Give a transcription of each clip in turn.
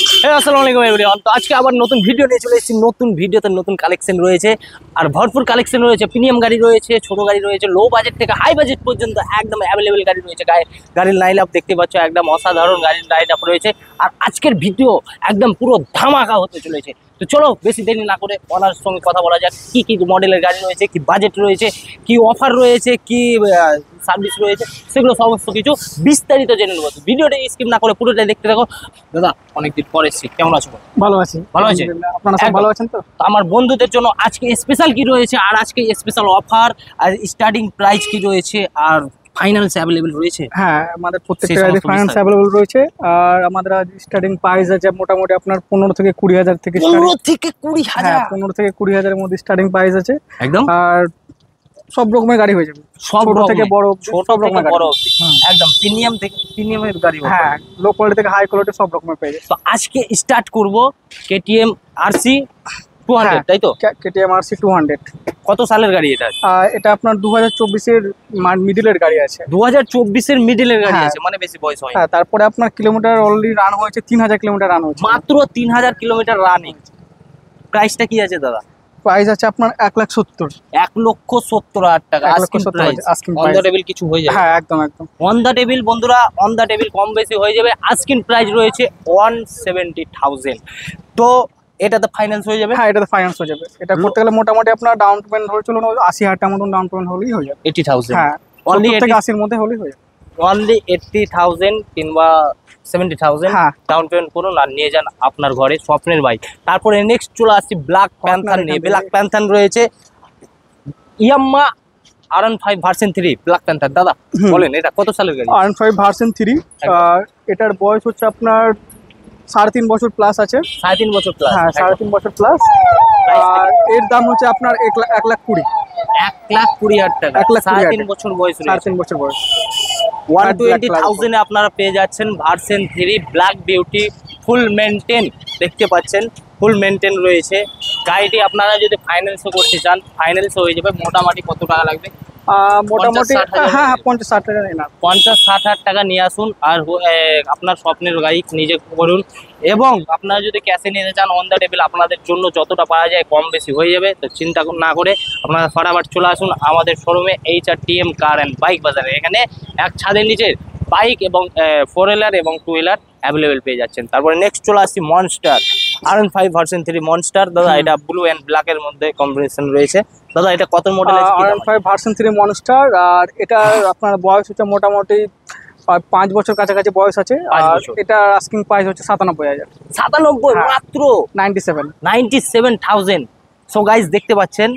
আসসালামু আলাইকুম এভরিওয়ান। তো আজকে আবার নতুন ভিডিও নিয়ে চলে এসেছি। নতুন ভিডিওতে নতুন কালেকশন রয়েছে আর ভরপুর কালেকশন রয়েছে। প্রিমিয়াম গাড়ি রয়েছে, ছোট গাড়ি রয়েছে, লো বাজেট থেকে হাই বাজেট পর্যন্ত একদম অ্যাভেলেবেল গাড়ি রয়েছে। গাড়ির লাইন আপ দেখতে পাচ্ছ, একদম অসাধারণ গাড়ির লাইন আপ রয়েছে। আর আজকের ভিডিও একদম পুরো ধামাকা হতে চলেছে। তো চলো বেশি দেরি না করে ওনার সঙ্গে কথা বলা যাক, কি কি মডেলের গাড়ি রয়েছে, কি বাজেট রয়েছে, কি অফার রয়েছে, কি সার্ভিস রয়েছে, সেগুলো সমস্ত কিছু বিস্তারিত জেনে নেবো। ভিডিওটা স্কিপ না করে পুরোটাই দেখতে থাকো। দাদা অনেকদিন পরে এসেছি, কেমন আছো? ভালো আছি। ভালো আছে? আপনারা সব ভালো আছেন তো? আমার বন্ধুদের জন্য আজকে স্পেশাল কি রয়েছে, আর আজকে special offer are starting price কি রয়েছে, আর ফাইন্যান্স অ্যাভেলেবল রয়েছে? হ্যাঁ, আমাদের প্রত্যেকটা গাড়ি ফাইন্যান্স অ্যাভেলেবল রয়েছে। আর আমাদের স্টার্টিং প্রাইস আছে মোটামুটি আপনার 15 থেকে 20,000 থেকে 15 থেকে 20,000। হ্যাঁ, 15 থেকে 20,000 এর মধ্যে স্টার্টিং প্রাইস আছে একদম। আর সব রকমের গাড়ি হয়ে যাবে, সব ছোট থেকে বড়, ছোট থেকে বড় অবধি একদম প্রিমিয়াম থেকে প্রিমিয়ামের গাড়ি। হ্যাঁ, লো কোয়ালিটি থেকে হাই কোয়ালিটি সব রকমের পেয়ে যাবে। তো আজকে স্টার্ট করব কেটিএম আরসি 200, তাই তো? কেটিএম আরসি 200 কত সালের গাড়ি এটা? এটা আপনার 2024 এর মিডলের গাড়ি আছে। 2024 এর মিডলের গাড়ি হ্যাঁ। আছে, মানে বেশি বয়স হয়নি। হ্যাঁ, তারপরে আপনার কিলোমিটার অলরেডি রান হয়েছে 3000 কিলোমিটার রান হয়েছে। মাত্র 3000 কিলোমিটার রানিং। প্রাইসটা কি আছে দাদা? প্রাইস আছে আপনার 1,70,000। 1,70,000 টাকা আস্কিং অন দা টেবিল কিছু হয়ে যাবে? হ্যাঁ, একদম একদম অন দা টেবিল বন্ধুরা, অন দা টেবিল কম বেশি হয়ে যাবে। আস্কিং প্রাইস রয়েছে 170,000। তো এটাতে ফাইন্যান্স হয়ে যাবে? হ্যাঁ, এটাতে ফাইন্যান্স হয়ে যাবে। এটা করতে গেলে মোটামুটি আপনার ডাউন পেমেন্ট ধরে চলুন 80,000 টাকার মতন ডাউন পেমেন্ট হলেই হয়ে যাবে। 80,000? হ্যাঁ, অনলি 70 থেকে 80 এর মধ্যে হলেই হয়ে যাবে। অনলি 80,000 কিংবা 70,000 হ্যাঁ। ডাউন পেমেন্ট করুন আর নিয়ে যান আপনার ঘরে স্বপ্নের বাইক। তারপরে নেক্সট চলে আসছি ব্ল্যাক প্যান্থার নিয়ে। ব্ল্যাক প্যান্থার রয়েছে ইয়াম্মা R15 ভার্সন 3 ব্ল্যাক প্যান্থার। দাদা বলেন এটা কত সালের গাড়ি? R15 version 3। আর এটার বয়স হচ্ছে আপনার 3.5 বছর প্লাস আছে। 3.5 বছর প্লাস? হ্যাঁ, 3.5 বছর প্লাস। আর এর দাম হচ্ছে আপনার 1,20,000। 1,20,000 টাকা। 3.5 বছর বয়স রয়েছে। 3.5 বছর বয়স। 120,000 এ আপনারা পেয়ে যাচ্ছেন ভার্সন 3 ব্ল্যাক বিউটি। ফুল মেনটেন দেখতে পাচ্ছেন, ফুল মেনটেন রয়েছে গাড়িটি। আপনারা যদি ফাইন্যান্সও করতে চান ফাইন্যান্সও হয়ে যাবে। মোটামুটি কত টাকা লাগবে? মোটামুটি 50-60,000। হ্যাঁ, 50-60 টাকা না, 50-60,000 টাকা নিয়ে আসুন আর আপনার স্বপ্নের গাড়ি নিজে করুন। এবং আপনারা যদি ক্যাশে নিতে চান অন দ্য টেবিল আপনাদের জন্য যতটা পাওয়া যায় কম বেশি হয়ে যাবে। তো চিন্তা না করে আপনারা ফটাফট চলে আসুন আমাদের শোরুমে HRTM কার অ্যান্ড বাইক বাজারে। এখানে এক ছাদের নিচে বাইক এবং 4 হুইলার এবং 2 হুইলার অ্যাভেলেবেল পেয়ে যাচ্ছেন। তারপরে নেক্সট চলে আসছি মনস্টার R15 ভার্সন 3 মনস্টার। দাদা এটা ব্লু অ্যান্ড ব্ল্যাকের মধ্যে কম্বিনেশন রয়েছে। দাদা এটা কত মডেল আছে? R15 version 3 monster. আর এটা আপনার বয়স হচ্ছে মোটামুটি 5 বছর কাছাকাছি বয়স আছে। আর এটা আস্কিং প্রাইস হচ্ছে 97,000। 97? মাত্র 97,000। সো গাইস দেখতে পাচ্ছেন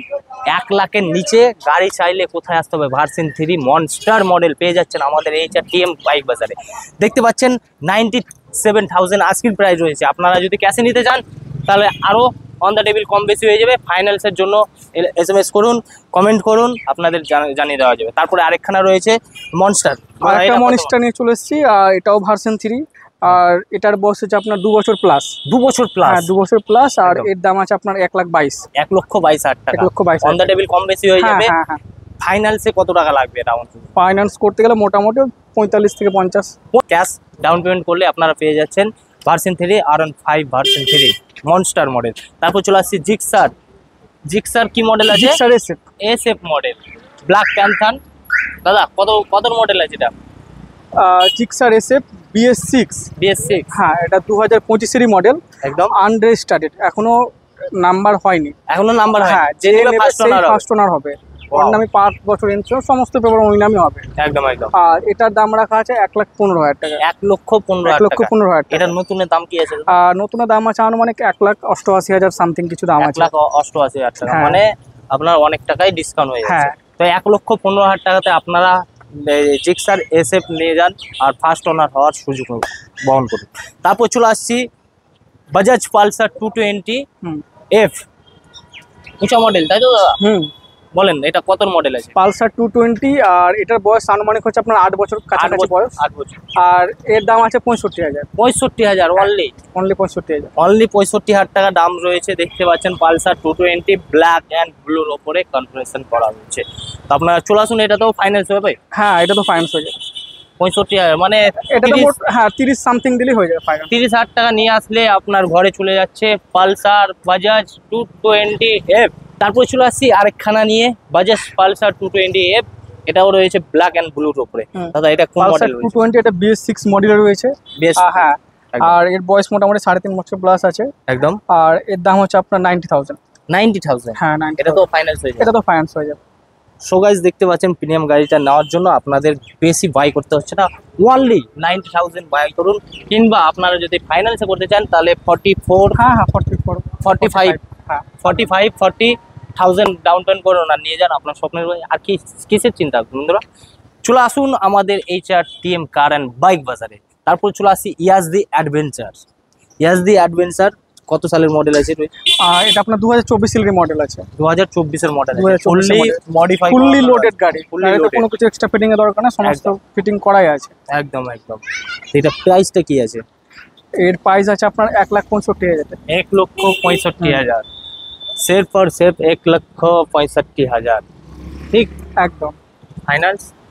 1 লাখের নিচে গাড়ি চাইলে কোথায় আসতে হবে? ভার্সন 3 মনস্টার মডেল পেয়ে যাচ্ছেন আমাদের HRTM বাইক বাজারে। দেখতে পাচ্ছেন 97,000 আস্কিং প্রাইস রয়েছে। আপনারা যদি ক্যাশে নিতে চান তাহলে আরও অন দ্য টেবিল কম বেশি হয়ে যাবে। ফাইন্যান্সের জন্য SMS করুন, কমেন্ট করুন, আপনাদের জানিয়ে দেওয়া যাবে। তারপরে আরেকখানা রয়েছে মনস্টার। আরেকটা মনস্টার নিয়ে চলে এসেছি। এটাও ভার্সন 3। আর এটার বয়স হচ্ছে আপনার 2 বছর প্লাস। 2 বছর প্লাস? হ্যাঁ, 2 বছর প্লাস। আর এর দাম আছে আপনার 1,22,000। 1,22,000 টাকা। 1,22,000 অন দ্য টেবিল কম বেশি হয়ে যাবে। হ্যাঁ হ্যাঁ। ফাইন্যান্সে কত টাকা লাগবে? ফাইন্যান্স করতে গেলে মোটামুটি 45 থেকে 50। ক্যাশ ডাউন পেমেন্ট করলে আপনারা পেয়ে যাচ্ছেন version 3 R15 version 3 monster model. তারপর চলে আসছি জিক্সার। জিক্সার কি মডেল আছে? Gixxer SF model black panther. দাদা কত মডেল আছে এটা? Gixxer SF BS6। হ্যাঁ, এটা 2025 এর মডেল। একদম আনরেজিস্টার্ড, এখনো নাম্বার হয়নি। এখনো নাম্বার হয়? হ্যাঁ, যে ফার্স্ট ওনার হবে। ওর নামে 5 বছর ইন্স্যুরেন্স, সমস্ত পেপার ওই নামে হবে। একদম একদম। আর এটার দাম রাখা আছে 1,15,000 টাকা। 1,15,000 টাকা। এটার নতুনের দাম কি আছে? নতুনের দাম আছে আনুমানিক 1,88,000 সামথিং কিছু দাম আছে। 1,88,000 টাকা, মানে আপনার অনেক টাকাই ডিসকাউন্ট হয়ে যাচ্ছে। তো 1,15,000 টাকাতে আপনারা জিক্সার SF নিয়ে যান আর ফার্স্ট ওনার হওয়ার সুযোগ বহন করুন। তারপর চলে আসছি বাজাজ পালসার 220F উঁচা মডেল, তাই তো দাদা? বলেন এটা কত মডেল আছে? পালসার 220। আর এটার বয়স আনুমানিক হচ্ছে আপনার 8 বছর কাছাকাছি বয়স। 8 বছর। আর এর দাম আছে 65,000। 65,000 অনলি 65,000। অনলি 65,000 টাকা দাম রয়েছে। দেখতে পাচ্ছেন পালসার 220 ব্ল্যাক অ্যান্ড ব্লুর ওপরে কনফিগারেশন করা হচ্ছে। তো আপনারা চলে আসুন। এটা তো ফাইন্যান্স হবে ভাই? হ্যাঁ, এটা তো ফাইন্যান্স হয়ে যাবে। 65,000 মানে এটা তো মোট 30 সামথিং দিলেই হয়ে যাবে ফাইনাল। 30,000 টাকা নিয়ে আসলে আপনার ঘরে চলে যাচ্ছে পালসার বাজাজ 220F। তারপর চলে আসছি আরেকখানা নিয়ে, বাজাজ পালসার 220F। এটাও রয়েছে ব্ল্যাক অ্যান্ড ব্লুর উপরে। দাদা এটা কোন মডেল? 220 এটা BS6 মডেলে রয়েছে। হ্যাঁ, আর এর বয়স মোটামুটি 3.5 বছর প্লাস আছে একদম। আর এর দাম হচ্ছে আপনার 90,000। 90,000? হ্যাঁ, এটা তো ফাইন্যান্স হয়ে যাবে। এটা তো ফাইন্যান্স হয়ে যাবে। সো গাইস দেখতে পাচ্ছেন প্রিমিয়াম গাড়িটা নেওয়ার জন্য আপনাদের বেশি বাই করতে হচ্ছে না, ওনলি 90,000 বাই করুন। কিংবা আপনারা যদি ফাইন্যান্সে করতে চান তাহলে 44, হ্যাঁ 45 40,000 ডাউন পেমেন্ট করুন আর নিয়ে যান আপনার স্বপ্নের গাড়ি। আর কি কিসের চিন্তা বন্ধুরা, চলে আসুন আমাদের HRTM কার অ্যান্ড বাইক বাজারে। তারপর চলে আসি ইয়াজদি অ্যাডভেঞ্চার। ইয়াজদি অ্যাডভেঞ্চার কত সালের মডেল আছে? আর এটা আপনার 2024 সালের মডেল আছে। 2024 এর model, 2024 fully modify, fully loaded গাড়ি। এতে কোনো কিছু এক্সট্রা ফিটিং এর দরকার না, সমস্ত ফিটিং করাই আছে। একদম একদম। এটা প্রাইসটা কি আছে? এর প্রাইস আছে আপনার 1,65,000। 1,65,000 সেফ ফর সেফ 1,65,000। ঠিক একদম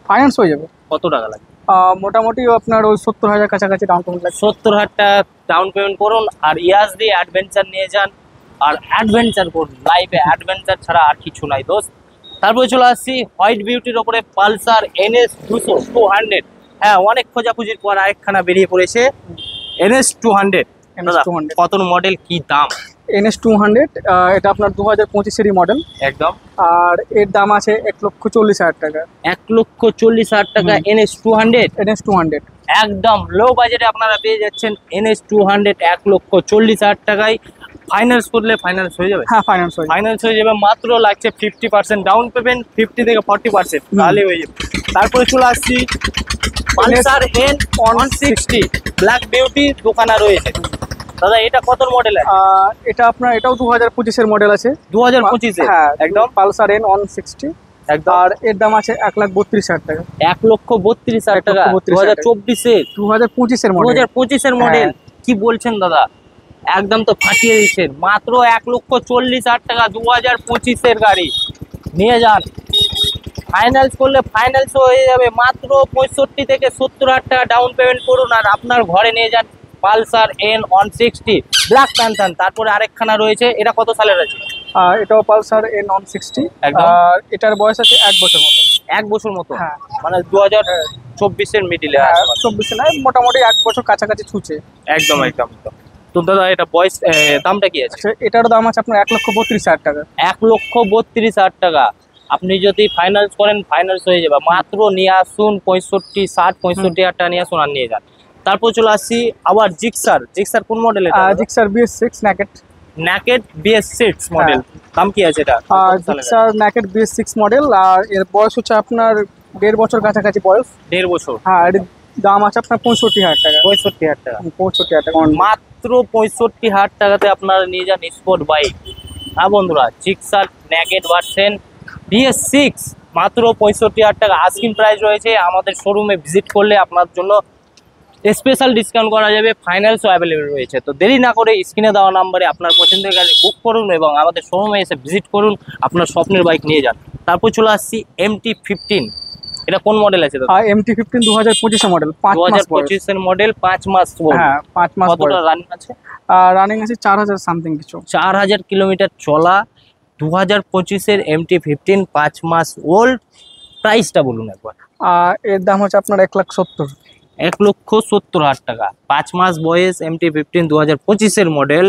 ফাইন্যান্স হয়ে যাবে। কত টাকা লাগে? মোটামুটি আপনার ওই 70,000 কাছাকাছি ডাউন পেমেন্ট লাগবে। 70,000 টাকা ডাউন পেমেন্ট করুন আর ইয়াজদি অ্যাডভেঞ্চার নিয়ে যান আর অ্যাডভেঞ্চার করুন। লাইফে অ্যাডভেঞ্চার ছাড়া আর কিছু নাই দোস্ত। তারপরে চলে আসছি হোয়াইট বিউটির ওপরে পালসার NS 200। হ্যাঁ, অনেক খোঁজাখুঁজির পর আরেকখানা বেরিয়ে পড়েছে NS 200। কত মডেল, কি দাম? NS 200 এটা আপনার 2025 মডেল একদম। আর এর দাম আছে 1,40,000 টাকা। 1,40,000 টাকা NS 200 একদম লো বাজেটে আপনারা পেয়ে যাচ্ছেন NS 200 1,40,000 টাকায়। ফাইন্যান্স করলে ফাইন্যান্স হয়ে যাবে? হ্যাঁ, ফাইন্যান্স হয়ে যাবে। মাত্র লাগছে 50% ডাউন পেমেন্ট, 50 থেকে 40% তাহলে হয়ে যাবে। তারপরে চলে আসছি পালসার N160 ব্ল্যাক বিউটি দোকানা রয়েছে। দাদা এটা কত মডেল আছে? এটা আপনার এটাও 2025 মডেল আছে। 2025 হ্যাঁ, একদম। পালসার N160 একদম। আর এর দাম আছে 1,32,000 টাকা। 1,32,000 টাকা 2024 এর মডেল। 2025 এর মডেল কি বলছেন দাদা? একদম তো ফাটিয়ে দিচ্ছেন। মাত্র 1,40,000 টাকা 2025 এর গাড়ি নিয়ে যান। ফাইন্যান্স করলে ফাইন্যান্স হয়ে যাবে। মাত্র 65 থেকে 70,000 টাকা ডাউন পেমেন্ট করুন আর আপনার ঘরে নিয়ে যান পালসার N160 ব্ল্যাক প্যান্থার। তারপরে আরেকখানা রয়েছে, এটা কত সালের আছে? এটাও পালসার N160 আর এটার বয়স আছে 1 বছর মতো। 1 বছর মতো? হ্যাঁ, মানে 2024 এর মিডিলে। 24 নয়, মোটামুটি 1 বছর কাছাকাছি ছুঁচে। একদম একদম। তো দাদা এটা বয়স দামটা কি আছে? এটার দাম আছে আপনার 1,32,000 টাকা। 1,32,000 টাকা। আপনি যদি ফাইন্যান্স করেন ফাইন্যান্স হয়ে যাবে। মাত্র নিয়ে আসুন 65,000 টাকা নিয়ে আসুন আর নিয়ে যান। তারপর চলে আসছি আবার জিক্সার কোন model? Gixxer BS6 naked BS6 model. দাম কি আছে এটা? জিক্সার নেকেড BS6 মডেল আর এর বয়স হচ্ছে আপনার 1.5 বছর কাছাকাছি বয়স। 1.5 বছর? হ্যাঁ, এর দাম আছে আপনার 65,000 টাকা। 65,000 টাকা? 65,000 টাকা। মাত্র 65,000 টাকাতে আপনারা নিয়ে যান স্পোর্ট বাইক। হ্যাঁ বন্ধুরা, জিক্সার নেকেড ভার্সন BS6 মাত্র 65,000 টাকা আস্কিং প্রাইস রয়েছে। আমাদের শোরুমে ভিজিট করলে আপনার জন্য স্পেশাল ডিসকাউন্ট করা যাবে। ফাইন্যান্সও অ্যাভেলেবেল রয়েছে। তো দেরি না করে স্ক্রিনে দেওয়া নাম্বারে আপনার পছন্দের গাড়ি বুক করুন এবং আমাদের শোরুমে এসে ভিজিট করুন, আপনার স্বপ্নের বাইক নিয়ে যান। তারপর চলে আসছি MT-15। এটা কোন মডেল আছে দাদা? MT-15 2025 মডেল, 2025 এর মডেল, 5 মাস। হ্যাঁ, 5 মাস। কতটা রানিং আছে? রানিং আছে 4,000 সামথিং কিছু। 4,000 কিলোমিটার চলা 2025 এর MT-15 5 মাস ওল্ড। প্রাইসটা বলুন একবার। এর দাম হচ্ছে আপনার 1,70,000। 1,70,000 টাকা 5 মাস বয়স MT-15 2025 এর মডেল,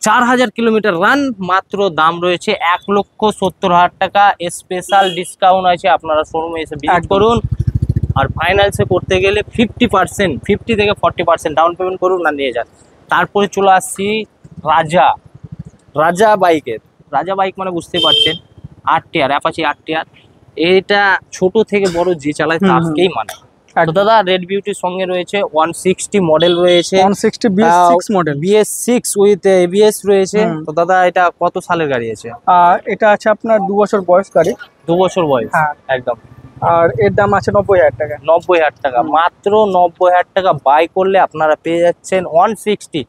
4,000 কিলোমিটার রান। মাত্র দাম রয়েছে 1,70,000 টাকা। স্পেশাল ডিসকাউন্ট আছে, আপনারা শোরুমে এসে ভিজিট করুন। আর ফাইন্যান্সে করতে গেলে 50% 50 থেকে 40% ডাউন পেমেন্ট করুন আর নিয়ে যান। তারপরে চলে আসছি রাজা বাইক মানে বুঝতে পারছেন, RTR অ্যাপাচি RTR। এটা ছোট থেকে বড় যে চালায় তাকেই মানে। তো দাদা রেড বিউটির সঙ্গে রয়েছে 160 মডেল রয়েছে, 160 BS6 model, BS6 with ABS রয়েছে। তো দাদা এটা কত সালের গাড়ি আছে? এটা আছে আপনার 2 বছর বয়স গাড়ি। 2 বছর বয়স? একদম। আর এর দাম আছে 90,000 টাকা। 90,000 টাকা মাত্র 90,000 টাকা বাই করলে আপনারা পেয়ে যাচ্ছেন 160।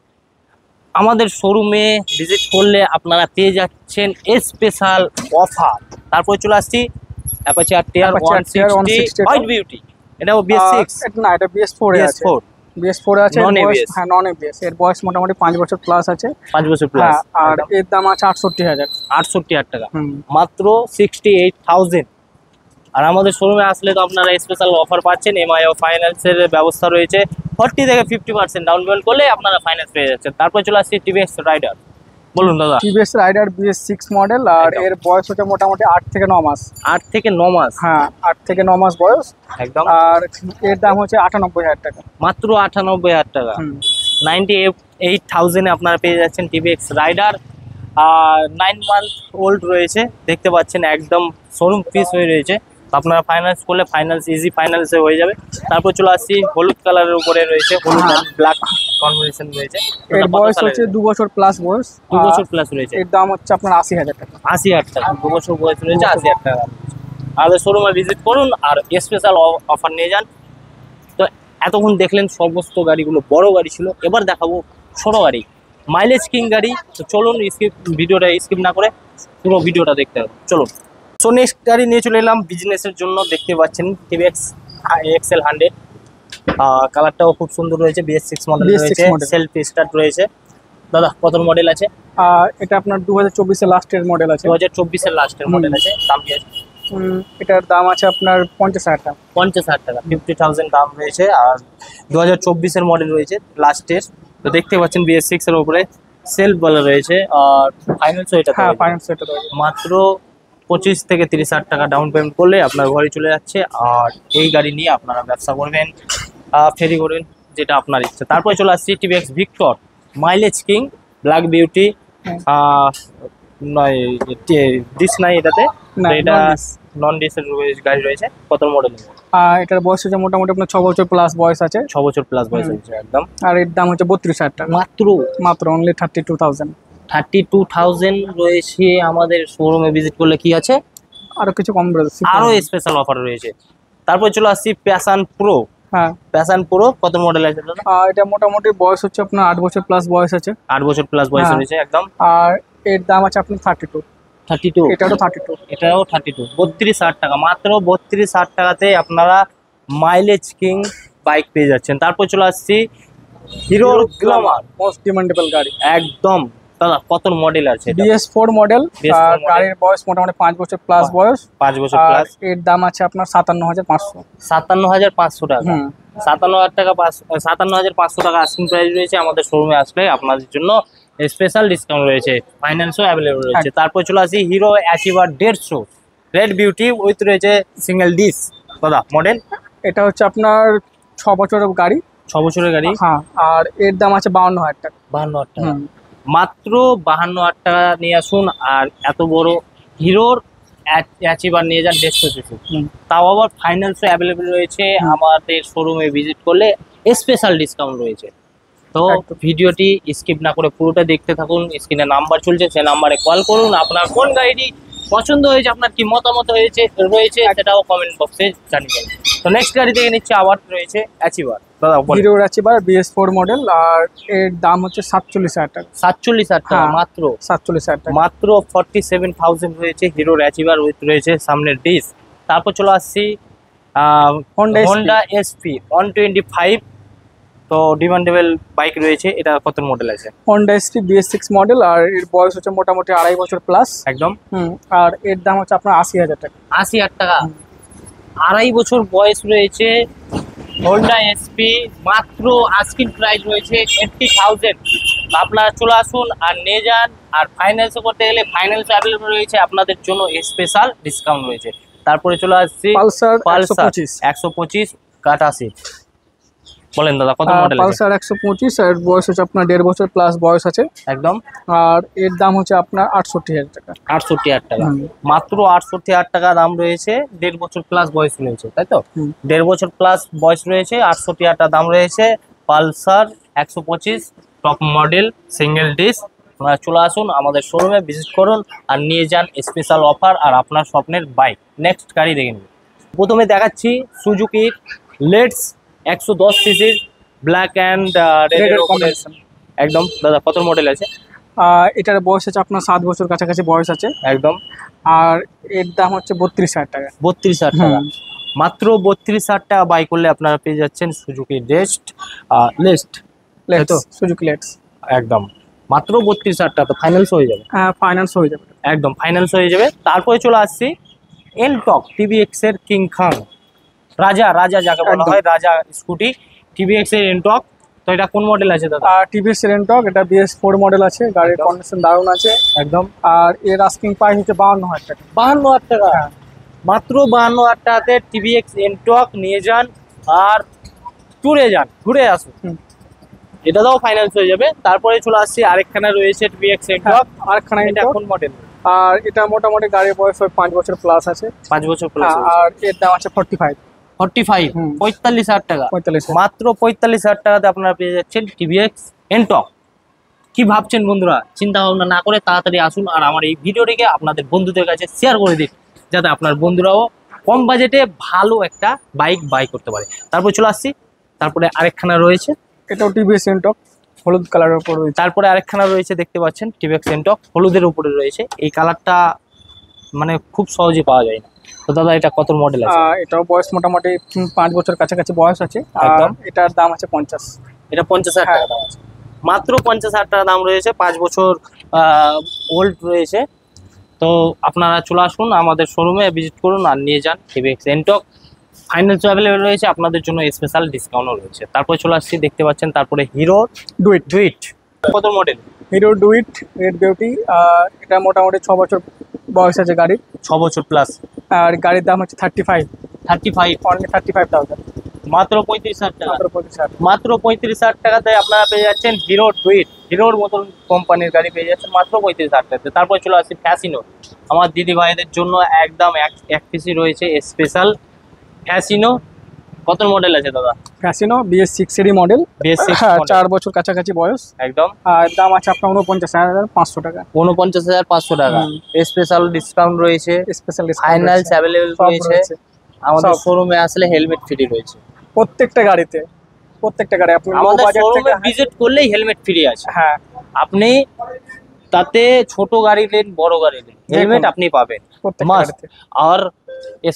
আমাদের শোরুমে ভিজিট করলে আপনারা পেয়ে যাচ্ছেন স্পেশাল অফার। তারপরে চলে আসছি অ্যাপাচি RTR 160 হোয়াইট বিউটি। এটাও BS6 না, এটা BS4 এ আছে। BS4 BS4 এ আছে, এর নন বয়স ABS হ্যাঁ নন ABS, এর বয়স মোটামুটি 5 বছর প্লাস আছে। 5 বছর প্লাস। হ্যাঁ, আর এর দাম আছে 68,000। 68,000 টাকা হুম। মাত্র 68,000। আর আমাদের শোরুমে আসলে তো আপনারা স্পেশাল অফার পাচ্ছেন, এমআই ও ফাইন্যান্সের ব্যবস্থা রয়েছে। 40 থেকে 50% ডাউন পেমেন্ট করলে আপনারা ফাইন্যান্স পেয়ে যাচ্ছেন। তারপর চলে আসছি টিভিএস রাইডার। বলুন দাদা। টিভিএস রাইডার BS6 মডেল, আর একদম। এর বয়স হচ্ছে মোটামুটি 8 থেকে 9 মাস। 8 থেকে 9 মাস। হ্যাঁ, 8 থেকে 9 মাস বয়স। একদম। আর এর দাম হচ্ছে 98,000 টাকা। মাত্র 98,000 টাকা। হুম। 98,000 এ আপনারা পেয়ে যাচ্ছেন টিভিএক্স রাইডার। আর 9 মান্থ ওল্ড রয়েছে, দেখতে পাচ্ছেন একদম শোরুম পিস হয়ে রয়েছে। তো আপনারা ফাইন্যান্স করলে ফাইন্যান্স ইজি ফাইন্যান্সে হয়ে যাবে। তারপর চলে আসছি হলুদ কালারের উপরে রয়েছে, হলুদ আর ব্ল্যাক কম্বিনেশন রয়েছে। এর বয়স হচ্ছে 2 বছর প্লাস বয়স। 2 বছর প্লাস রয়েছে। এর দাম হচ্ছে আপনার 80,000 টাকা। 80,000 টাকা। 2 বছর বয়স রয়েছে, 80,000 টাকা। আমাদের শোরুমে ভিজিট করুন আর স্পেশাল অফার নিয়ে যান। তো এতক্ষণ দেখলেন সমস্ত গাড়িগুলো বড় গাড়ি ছিল, এবার দেখাবো ছোট গাড়ি, মাইলেজ কিং গাড়ি। তো চলুন ভিডিওটা স্কিপ না করে পুরো ভিডিওটা দেখতে হবে, চলুন। সো নেক্সট গাড়ি নিয়ে চলে এলাম বিজনেসের জন্য। দেখতে পাচ্ছেন টিভিএক্স XL 100। কালারটাও খুব সুন্দর রয়েছে, BS6 মডেল রয়েছে, সেলফ স্টার্ট রয়েছে। দাদা কত মডেল আছে? এটা আপনার 2024 এর লাস্টের মডেল আছে। 2024 এর লাস্টের মডেল আছে। দাম কি আছে? এটার দাম আছে আপনার 50,000 টাকা। 50,000 টাকা, 50,000 দাম রয়েছে। আর 2024 এর মডেল রয়েছে লাস্টের। তো দেখতে পাচ্ছেন BS6 এর উপরে সেলফ বলা রয়েছে। আর ফাইন্যান্সও এটা, হ্যাঁ ফাইন্যান্স এটা রয়েছে। মাত্র 25 থেকে 30,000 টাকা ডাউন পেমেন্ট করলে আপনার ঘরে চলে যাচ্ছে। আর এই গাড়ি নিয়ে আপনারা ব্যবসা করবেন, ফেরি করবেন, যেটা আপনার ইচ্ছা। তারপরে চলে আসছি TVS Victor mileage king black beauty. নয় ডিস নাই এটাতে, এটা নন ডিসের গাড়ি রয়েছে। কত মডেল? এটার বয়স হচ্ছে মোটামুটি আপনার 6 বছর প্লাস বয়স আছে। 6 বছর প্লাস বয়স হয়েছে একদম। আর এর দাম হচ্ছে 32,000 টাকা। মাত্র অনলি 32,000। 32,000 রয়েছে। আমাদের শোরুমে ভিজিট করলে কি আছে, আরো কিছু কম রয়েছে, আরো স্পেশাল অফার রয়েছে। তারপর চলে আসছি প্যাশন প্রো। হ্যাঁ, প্যাশন প্রো কত মডেল আছে দাদা? এটা মোটামুটি বয়স হচ্ছে আপনার 8 বছর প্লাস বয়স আছে। 8 বছর প্লাস বয়স রয়েছে একদম। আর এর দাম আছে আপনার 32। এটারও 32। এটাও 32। 32,000 টাকা। মাত্র 32,000 টাকাতে আপনারা মাইলেজ কিং বাইক পেয়ে যাচ্ছেন। তারপর চলে আসছি হিরো গ্ল্যামার, মোস্ট ডিমান্ডেবল গাড়ি একদম। দাদা কত মডেল আছে? BS4 model. আর গাড়ির বয়স মোটামুটি 5 বছর প্লাস বয়স। 5 বছর প্লাস। এর দাম আছে আপনার 57,500। 57,500 টাকা। 57,500 টাকা আস্কিং প্রাইস রয়েছে। আমাদের শোরুমে আসলে আপনাদের জন্য স্পেশাল ডিসকাউন্ট রয়েছে, ফাইন্যান্সও অ্যাভেলেবল রয়েছে। তারপর চলে আসি hero achiever 150 red beauty with রয়েছে সিঙ্গেল ডিস। দাদা মডেল? এটা হচ্ছে আপনার 6 বছরের গাড়ি। 6 বছরের গাড়ি। হ্যাঁ, আর এর দাম আছে 52,000 টাকা। 52,000 টাকা। মাত্র 52,000 টাকা নিয়ে আসুন। আর এত বড় হিরোর অ্যাচিভার নিয়ে যান 150। তাও আবার ফাইন্যান্সও অ্যাভেলেবল রয়েছে। আমাদের শোরুমে ভিজিট করলে স্পেশাল ডিসকাউন্ট রয়েছে। তো ভিডিওটি স্কিপ না করে পুরোটা দেখতে থাকুন। স্ক্রিনে নাম্বার চলছে, সেই নাম্বারে কল করুন। আপনার কোন গাড়িটি পছন্দ হয়েছে, আপনার কি মতামত রয়েছে সেটাও কমেন্ট বক্সে জানিয়ে দেবেন। তো নেক্সট গাড়ি থেকে নিচ্ছে আবার রয়েছে অ্যাচিভার। দাদা হিরো অ্যাচিভার BS4 মডেল। আর এর দাম হচ্ছে 47,000 টাকা। 47,000 টাকা। মাত্র 47,000 টাকা। মাত্র 47,000 রয়েছে হিরোর অ্যাচিভার উইথ রয়েছে সামনের ডিস। তারপর চলে আসছি হোন্ডা SP 125। তো ডিমান্ডেবল বাইক রয়েছে। এটা কত মডেল আছে? Honda SP BS6 model. আর এর বয়স হচ্ছে মোটামুটি 2.5 বছর প্লাস একদম। আর এর দাম হচ্ছে আপনার 80,000 টাকা। 80,000 টাকা। 2.5 বছর বয়স রয়েছে হোন্ডা SP। মাত্র আস্কিং প্রাইস রয়েছে 80,000। আপনারা চলে আসুন আর নিয়ে যান। আর ফাইন্যান্সও করতে গেলে ফাইন্যান্স অ্যাভেলেবল রয়েছে, আপনাদের জন্য স্পেশাল ডিসকাউন্ট রয়েছে। তারপরে চলে আসছি পালসার 125 কাটাসি। বলেন দাদা কত মডেল আছে? পালসার 125। আর বয়স হচ্ছে আপনার 1.5 বছর প্লাস বয়স আছে একদম। আর এর দাম হচ্ছে আপনার 68,000 টাকা। 68,000 টাকা। মাত্র 68,000 টাকা দাম রয়েছে। 1.5 বছর প্লাস বয়স রয়েছে, তাই তো? 1.5 বছর প্লাস বয়স রয়েছে, 68,000 টাকা দাম রয়েছে। Pulsar 125 top model single dish. আপনারা চলে আসুন আমাদের শোরুমে ভিজিট করুন আর নিয়ে যান স্পেশাল অফার আর আপনার স্বপ্নের বাইক। নেক্সট গাড়ি দেখে নিন। প্রথমে দেখাচ্ছি সুজুকির লেটস 110 সিসির ব্ল্যাক অ্যান্ড রেড কম্বিনেশন একদম। দাদা কত মডেল আছে? এটার বয়স আছে আপনার 7 বছর কাছাকাছি বয়স আছে একদম। আর এর দাম হচ্ছে 32,000 টাকা। 32,000 টাকা। মাত্র 32,000 টাকা বাই করলে আপনারা পেয়ে যাচ্ছেন সুজুকি লেস্ট লেটস সুজুকি লেটস। একদম মাত্র 32,000 টাকা, তো ফাইন্যান্স হয়ে যাবে। হ্যাঁ, ফাইন্যান্স হয়ে যাবে, একদম ফাইন্যান্স হয়ে যাবে। তারপরে চলে আসছি এনটক টিভিএক্স এর কিং খাং, রাজা যাকে বলা হয়, রাজা স্কুটি টিভিএক্স এর এনটক। তো এটা কোন মডেল আছে দাদা? আর টিভিএস সেরেন্টক, এটা BS4 মডেল আছে, গাড়ির কন্ডিশন দারুণ আছে একদম। আর এর আস্কিং প্রাইস হচ্ছে 52,000 টাকা। 52,000 টাকা, মাত্র 52,000 টাকাতে টিভিএক্স এনটক নিয়ে যান আর ট্যুরে যান, ঘুরে আসুন, এটা দাও ফাইন্যান্স হয়ে যাবে। তারপরে চলে আসছি আরেকখানা রয়েছে টিভিএক্স এনটক, আরেকখানা এটা এনটক, কোন মডেল? আর এটা মোটামুটি গাড়ির বয়স 5 বছর প্লাস আছে। 5 বছর প্লাস। আর এর দাম আছে 45। 45,000 টাকা, 45,000 মাত্র 45,000 টাকাতে আপনারা পেয়ে যাচ্ছেন টিভিএক্স এনটক। কি ভাবছেন বন্ধুরা? চিন্তা ভাবনা না করে তাড়াতাড়ি আসুন আর আমার এই ভিডিওটিকে আপনাদের বন্ধুদের কাছে শেয়ার করে দিন, যাতে আপনার বন্ধুরাও কম বাজেটে ভালো একটা বাইক বাই করতে পারে। তারপর চলে আসছি, তারপরে আরেকখানা রয়েছে, এটাও টিভিএস এনটক, হলুদ কালারের উপর রয়েছে। তারপরে আরেকখানা রয়েছে, দেখতে পাচ্ছেন টিভিএক্স এনটক হলুদের উপরে রয়েছে। এই কালারটা মানে খুব সহজে পাওয়া যায় না। তো দাদা এটা কত মডেল আছে? এটাও বয়স মোটামুটি 5 বছর কাছাকাছি বয়স আছে। একদম। এটার দাম আছে 50। এটা 50,000 টাকা দাম আছে, মাত্র 50,000 টাকা দাম রয়েছে, 5 বছর ওল্ড রয়েছে। তো আপনারা চলে আসুন আমাদের শোরুমে, ভিজিট করুন আর নিয়ে যান টিভিএক্স এনটক। ফাইন্যান্স অ্যাভেলেবেল রয়েছে, আপনাদের জন্য স্পেশাল ডিসকাউন্টও রয়েছে। তারপরে চলে আসছি, দেখতে পাচ্ছেন, তারপরে হিরো ডুইট কত মডেল? হিরো ডুইট রেড বিউটি, এটা মোটামুটি 6 বছর বয়স আছে গাড়ির, 6 বছর প্লাস। আর গাড়ির দাম হচ্ছে 35। 35, অনলি 35,000, মাত্র 35,000 টাকা। মাত্র 35,000। মাত্র 35,000 টাকাতে আপনারা পেয়ে যাচ্ছেন হিরো ডুইট, হিরোর মতন কোম্পানির গাড়ি পেয়ে যাচ্ছেন মাত্র 35,000 টাকাতে। তারপরে চলে আসছি ফ্যাসিনো, আমার দিদি ভাইদের জন্য একদম এক পিসি রয়েছে স্পেশাল ফ্যাসিনো। কত মডেল আছে দাদা? ফ্যাসিনো BS6 এরই মডেল, BS6 4 বছর কাছাকাছি বয়স। একদম। আর দাম আছে আপনার 49,500 টাকা। 49,500 টাকা, স্পেশাল ডিসকাউন্ট রয়েছে, স্পেশাল ফাইনান্স অ্যাভেলেবেল রয়েছে। আমাদের শোরুমে আসলে হেলমেট ফ্রি রয়েছে প্রত্যেকটা গাড়িতে, প্রত্যেকটা গাড়ি আপনি আমাদের শোরুমে ভিজিট করলেই হেলমেট ফ্রি আছে। হ্যাঁ, আপনি তাতে ছোট গাড়ি নেন বড় গাড়ি নেন, হেলমেট আপনি পাবেন মাস্ট। আর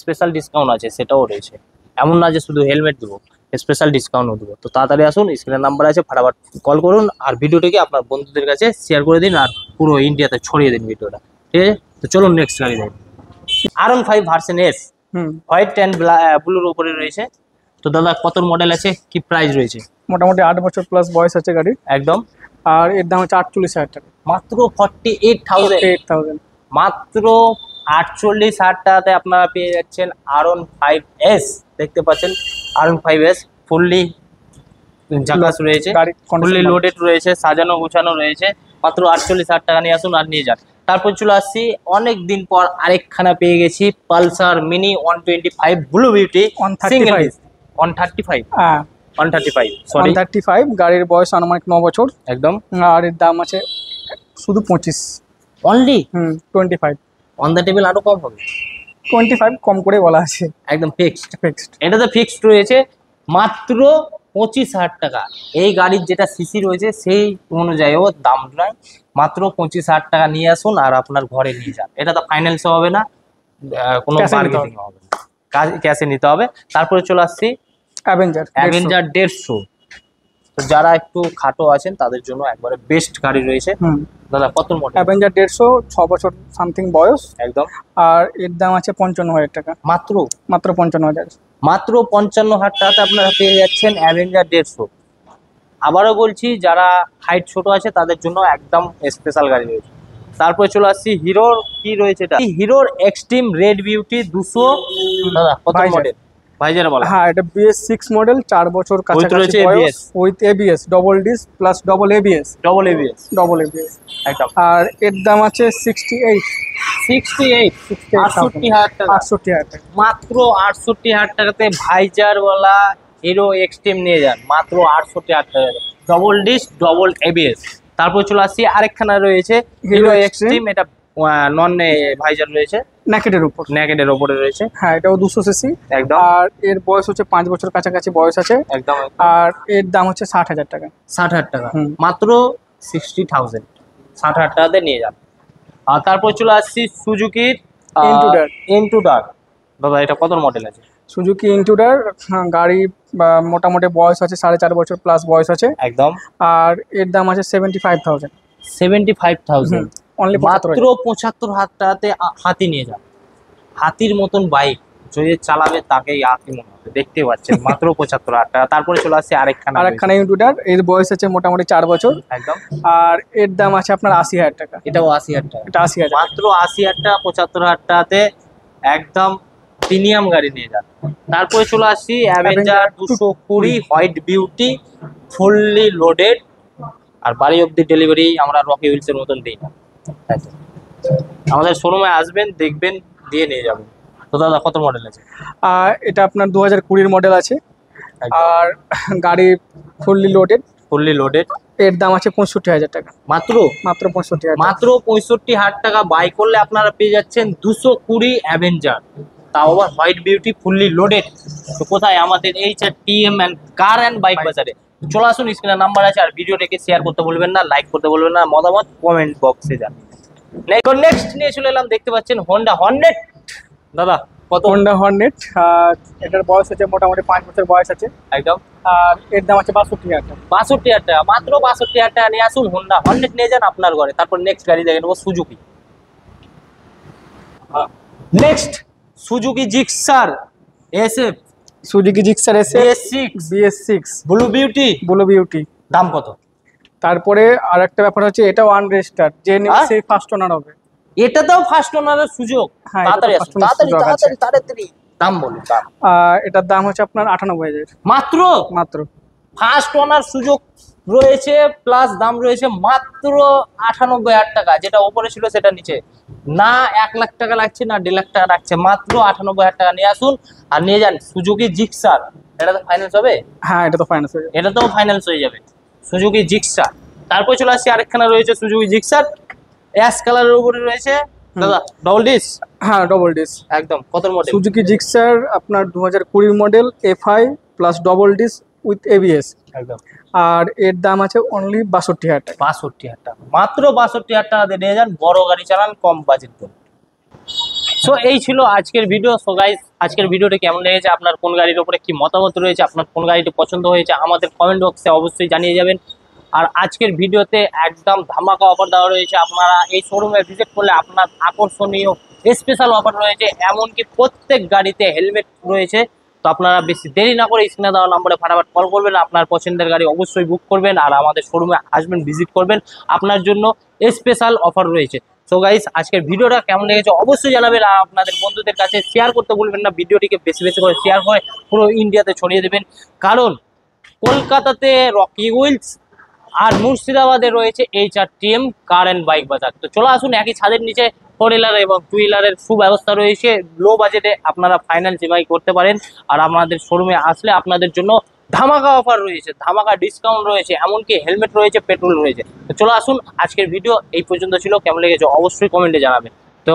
স্পেশাল ডিসকাউন্ট আছে, সেটাও রয়েছে। এমন না যে শুধু হেলমেট দেবো, স্পেশাল ডিসকাউন্টও দেবো। তো তাড়াতাড়ি আসুন, স্ক্রিনের নাম্বার আছে, ফটাফট কল করুন আর ভিডিওটিকে আপনার বন্ধুদের কাছে শেয়ার করে দিন আর পুরো ইন্ডিয়াতে ছড়িয়ে দিন ভিডিওটা, ঠিক আছে? তো চলুন নেক্সট গাড়ি দেখুন, R15 version S, white and ব্লুর উপরে রয়েছে। তো দাদা কত মডেল আছে, কি প্রাইস রয়েছে? মোটামুটি 8 বছর প্লাস বয়স আছে গাড়ির। একদম। আর এর দাম হচ্ছে 48,000 টাকা, মাত্র 48,000, মাত্র 48,000 টাকাতে আপনারা পেয়ে যাচ্ছেন R15S। দেখতে পাচ্ছেন R15S ফুললি ঝাকাস রয়েছে, ফুললি লোডেড রয়েছে, সাজানো গোছানো রয়েছে। মাত্র 48,000 টাকা নিয়ে আসুন আর নিয়ে যান। তারপর চলে আসছি, অনেক দিন পর আরেকখানা পেয়ে গেছি, পালসার মিনি 125 ব্লু বিউটি, 135 গাড়ির বয়স আনুমানিক 9 বছর। একদম। আর এর দাম আছে শুধু 25 অনলি। 25 অন দ্য টেবিল আরো কম হবে, 25 কম করে বলা আছে, একদম ফিক্সড। ফিক্সড, এটাতে ফিক্সড রয়েছে মাত্র 25,000 টাকা। এই গাড়ির যেটা সিসি রয়েছে সেই অনুযায়ী ও দাম নয়, মাত্র 25,000 টাকা নিয়ে আসুন আর আপনার ঘরে নিয়ে যান। এটা তো ফাইন্যান্সও হবে না, কোনো বার্গেনিং হবে না, ক্যাশে নিতে হবে। তারপরে চলে আসছি অ্যাভেঞ্জার 150। তো যারা একটু খাটো আছেন তাদের জন্য একবারে বেস্ট গাড়ি রয়েছে। দাদা কত মডেল? অ্যাভেঞ্জার 150, 6 বছর সামথিং বয়স। একদম। আর এর দাম আছে 55,000 টাকা, মাত্র 55,000, মাত্র 55,000 টাকাতে আপনারা পেয়ে যাচ্ছেন অ্যাভেঞ্জার 150। আবারও বলছি, যারা হাইট ছোট আছে তাদের জন্য একদম স্পেশাল গাড়ি রয়েছে। তারপরে চলে আসছি হিরোর, কি রয়েছে এটা? হিরোর এক্সট্রিম রেড বিউটি 200। দাদা কত মডেল? ভাইজার বলা। হ্যাঁ, এটা BS6 মডেল, 4 বছর কাছাকাছি বয়স, with ABS, double disc plus double ABS। একদম। আর এর দাম আছে 68,000 টাকা, 68,000 টাকা, মাত্র 68,000 টাকাতে ভাইজার বলা হিরো এক্সট্রিম নিয়ে যান, মাত্র 68,000 টাকা, ডবল ডিস্ক ডবল ABS। তারপর চলে আসছি আরেকখানা রয়েছে হিরো এক্সট্রিম, এটা নন ভাইজার রয়েছে, নেকেডের উপরে রয়েছে। হ্যাঁ, এটাও 200 সিসি। একদম। আর এর বয়স হচ্ছে 5 বছর কাছাকাছি বয়স আছে। একদম। আর এর দাম হচ্ছে 60,000 টাকা, 60,000 টাকা, মাত্র 60,000, 60,000 টাকাতে নিয়ে যান। আর তারপর চলে আসছি সুজুকির ইন্ট্রুডার। দাদা এটা কত মডেল আছে? সুজুকি ইন্ট্রুডার গাড়ি মোটামুটি বয়স আছে 4.5 বছর প্লাস বয়স আছে, একদম। আর এর দাম আছে 75,000। 75,000 অনলি মাত্র 75,000 টাকাতে হাতি নিয়ে যান। হাতির মতন বাইক যে চালাবে তাকেই হাতি মনে হবে, দেখতে পাচ্ছেন মাত্র 75,000 টাকা। তারপরে চলে আসছে আরেকখানা ইন্ট্রুডার, এর বয়স আছে মোটামুটি 4 বছর, একদম। আর এর দাম আছে আপনার 80,000 টাকা। এটাও 80,000 টাকা, এটা 80,000 মাত্র 80,000 টাকা। 75,000 টাকাতে একদম প্রিমিয়াম গাড়ি নিয়ে যান। তারপরে চলে আসছি Avenger 220 white beauty, fully loaded, আর বাড়ি অব্দি ডেলিভারি আমরা রকি হুইলস এর মতন দিই না। আমাদের শোরুমে আসবেন, দেখবেন, দিয়ে নিয়ে যাবেন। তো দাদা কত মডেল আছে? এটা আপনার 2020 মডেল আছে, একদম। আর গাড়ি ফুললি লোডেড। ফুললি লোডেড, এর দাম আছে 65,000 টাকা। মাত্র 65,000 মাত্র 65,000 টাকা বাই করলে আপনারা পেয়ে যাচ্ছেন 220 অ্যাভেঞ্জার, তাও আবার হোয়াইট বিউটি ফুললি লোডেড। তো কোথায়? আমাদের HRTM and car and bike বাজারে। চলে আসুন, স্ক্রিনে নাম্বার আছে। আর ভিডিওটাকে শেয়ার করতে বলবেন না, লাইক করতে বলবেন না, মতামত কমেন্ট বক্সে যান। নেক্সট নিয়ে চলে এলাম, দেখতে পাচ্ছেন হোন্ডা হর্নেট। দাদা কত? হোন্ডা হর্নেট, এটার বয়স আছে মোটামুটি 5 বছর বয়স আছে, একদম। আর এর দাম আছে 62,000 টাকা। 62,000 টাকা, মাত্র 62,000 টাকা নিয়ে আসুন, হোন্ডা হর্নেট নিয়ে যান আপনার ঘরে। তারপর নেক্সট গাড়ি দেখে নেবো Suzuki. Next Suzuki Gixxer SF, Suzuki Gixxer এসে BS6, BS6 blue beauty. Blue beauty. দাম কত? তারপরে আর একটা ব্যাপার হচ্ছে, এটাও আনরেজিস্টার্ড, যে নেবে সেই ফার্স্ট ওনার হবে। এটাতেও ফার্স্ট ওনারের সুযোগ। হ্যাঁ, তাড়াতাড়ি এটাতেও আসুন, first owner তাড়াতাড়ি সুযোগ আছে। তাড়াতাড়ি তাড়াতাড়ি। দাম বলুন। দাম এটার দাম হচ্ছে আপনার 98,000 মাত্র মাত্র। ফার্স্ট ওনার সুযোগ রয়েছে, প্লাস দাম রয়েছে মাত্র 98,000 টাকা। যেটা উপরে ছিল সেটা নিচে না, 1 লাখ টাকা লাগছে না 1.5 লাখ টাকা লাগছে, মাত্র 98,000 টাকা নিয়ে আসুন আর নিয়ে যান সুজুকি জিক্সার। এটা তো ফাইন্যান্স হবে? হ্যাঁ, এটা তো ফাইন্যান্স হয়ে যাবে। এটা তো ফাইন্যান্স হয়ে যাবে, সুজুকি জিক্সার। তারপর চলে আসছি আরেকখানা রয়েছে সুজুকি জিক্সার, অ্যাশ কালারের উপরে রয়েছে। দাদা ডবল ডিস? হ্যাঁ, ডবল ডিস। একদম। কত মডেল? সুজুকি জিক্সার আপনার 2020 model, FI plus double disc with ABS, একদম। আর এর দাম আছে অনলি 62,000 টাকা। 62,000 টাকা, মাত্র 62,000 টাকা দিয়ে নিয়ে যান, বড় গাড়ি চালান, কম বাজেট করে। সো এই ছিল আজকের ভিডিও। সো গাইস, আজকের ভিডিওটা কেমন লেগেছে, আপনার কোন গাড়ির উপরে কি মতামত রয়েছে, আপনার কোন গাড়িটি পছন্দ হয়েছে, আমাদের কমেন্ট বক্সে অবশ্যই জানিয়ে যাবেন। আর আজকের ভিডিওতে একদম ধামাকা অফার দেওয়া রয়েছে, আপনারা এই শোরুমে ভিজিট করলে আপনার আকর্ষণীয় স্পেশাল অফার রয়েছে, এমনকি প্রত্যেক গাড়িতে হেলমেট রয়েছে। তো আপনারা বেশি দেরি না করে স্ক্রিনে দেওয়া নম্বরে ফাটাফাট কল করবেন, আপনার পছন্দের গাড়ি অবশ্যই বুক করবেন আর আমাদের শোরুমে আসবেন, ভিজিট করবেন, আপনার জন্য স্পেশাল অফার রয়েছে। সো গাইস, আজকের ভিডিওটা কেমন লেগেছে অবশ্যই জানাবেন, আর আপনাদের বন্ধুদের কাছে শেয়ার করতে ভুলবেন না। ভিডিওটিকে বেশি বেশি করে শেয়ার করে পুরো ইন্ডিয়াতে ছড়িয়ে দেবেন, কারণ কলকাতাতে রকি হুইলস আর মুর্শিদাবাদে রয়েছে HRTM কার অ্যান্ড বাইক বাজার। তো চলে আসুন, একই ছাদের নিচে 4 হুইলার এবং 2 হুইলারের সুব্যবস্থা রয়েছে। লো বাজেটে আপনারা ফাইন্যান্স ইএমআই করতে পারেন, আর আমাদের শোরুমে আসলে আপনাদের জন্য ধামাকা অফার রয়েছে, ধামাকা ডিসকাউন্ট রয়েছে, এমনকি হেলমেট রয়েছে, পেট্রোল রয়েছে। তো চলে আসুন, আজকের ভিডিও এই পর্যন্ত ছিল। কেমন লেগেছে অবশ্যই কমেন্টে জানাবেন। তো